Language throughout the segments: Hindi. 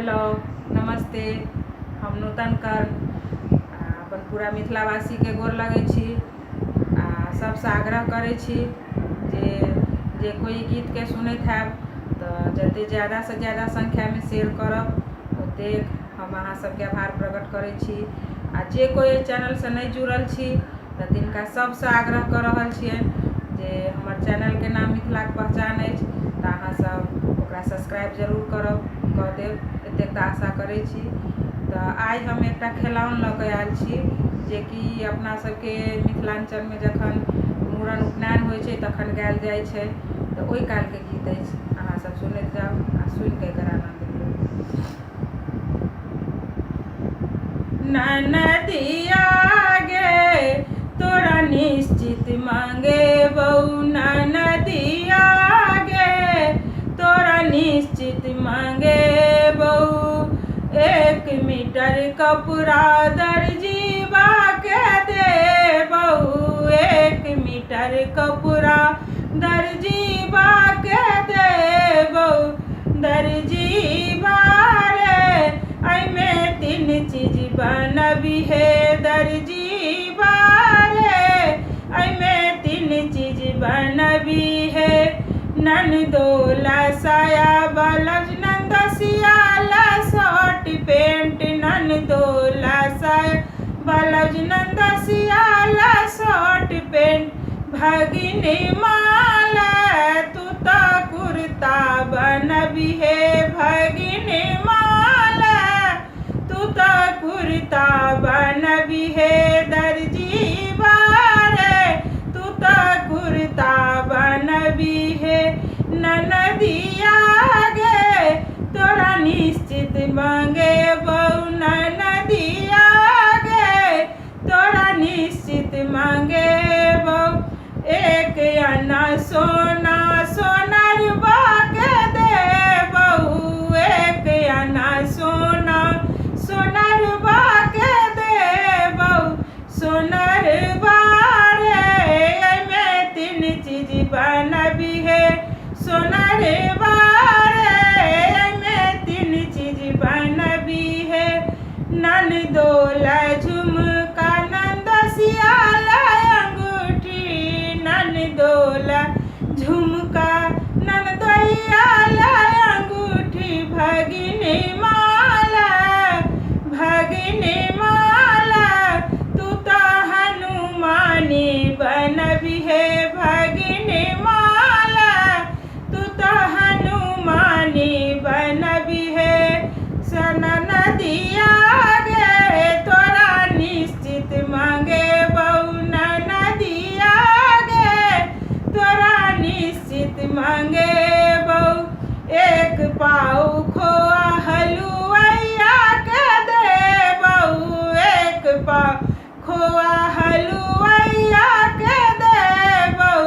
हेलो नमस्ते। हम नूतन कर अपन पूरा मिथिलावासी के गोर लगै छी सबसे आग्रह करै छी जे कोई गीत के सुनैत हैब तऽ जते ज़्यादा से ज़्यादा संख्या में शेयर करब ओतेक हम अहाँ सबके आभार प्रकट करै छी। जे कोई चैनल से नहीं जुड़ल छी तऽ तिनका सबसे आग्रह कर रहल छियनि जे हमर चैनल के नाम मिथिला के पहचान अछि तऽ अहाँ सब ओकरा सब्सक्राइब जरूर करब कऽ देब एतेक तऽ आशा करै छी। तऽ आइ हम एकटा खेलौन लऽ कऽ आयल छी जे कि अपना सबके मिथिलांचल में जखन मूड़न उपनयन होइ छै तखन गायल जाइ छै तऽ ओहि काल के गीत अछि। अहाँ सब सुनैत जाउ आ सुनि के एकर आनंद लियौ। ननदिया गे तोरा निश्चित मांगे बहू ननदिया गे तोरा निश्चित मांगे बहू 1 मीटर कपड़ा दर्जीबा के दे बहू 1 मीटर कपड़ा दर्जीबा के दे बहू दर्जीबा रे अइमे 3 चीज बनबी है दर्जीबा रे अइमे 3 चीज बनबी है ननदोला साया ब्लाउज नंदसियाला शर्ट पैंट ननदोला साया ब्लाउज नंदसियाला शर्ट पैंट भगिनी माला तू तो कुर्ता बनबी है भगिनी माला तू तो कुर्ता बनबी है दर्जीबा रे तू तो कुर्ता बनबी है ननदिया गे तोरा निश्चित मांगे बहू ननदिया गे तोरा निश्चित मांगे बहू 1 आना सोना सोनरबा के दे बहू 1 आना सोना सोनरबा के दे बहू सोनरबा रे अइमे 3 चीज बनबी है सोनरबा रे अइमे 3 चीज बनबी है ननदोला झुमका नंदसियाला अंगूठी ननदोला झुमका ननदइयाला अंगूठी भगिनी माला तू तो हनुमानी बनबी है भगिनी माला तू तो हनुमानी बनबी है ननदिया गे तोरा निश्चित मांगे बहू ननदिया गे तोरा निश्चित मांगे बहू 1 पाव खोआ हलुआइया के दे बहू 1 पाव खोआ हलुआइया के दे बहू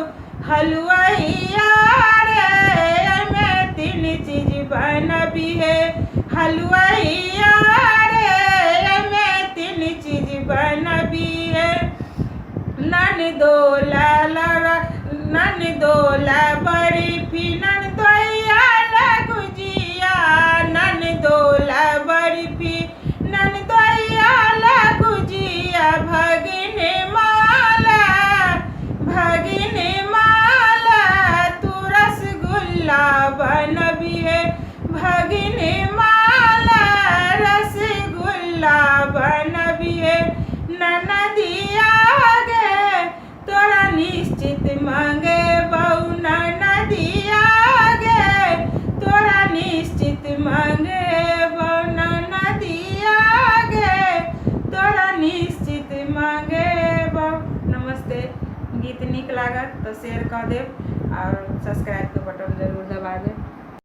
हलुआइया रे अइमे 3 चीज बनबी है हलुआइया रे अइमे 3 चीज बनबी है ननदोला बर्फी ननदइयाला गुजिया ननदोला बर्फी ननदइयाला गुजिया भगिनी माला तू रसगुल्ला बनबी है भगिनी माला रसगुल्ला बनबी है ननदिया गे तोरा निश्चित मांगे बहू ननदिया गे तोरा निश्चित मांगे बहू ननदिया गे तोरा निश्चित मांगे बहू। नमस्ते। गीत नीक लागत तो शेयर कर देब और सब्सक्राइब के बटन जरूर दबा देब।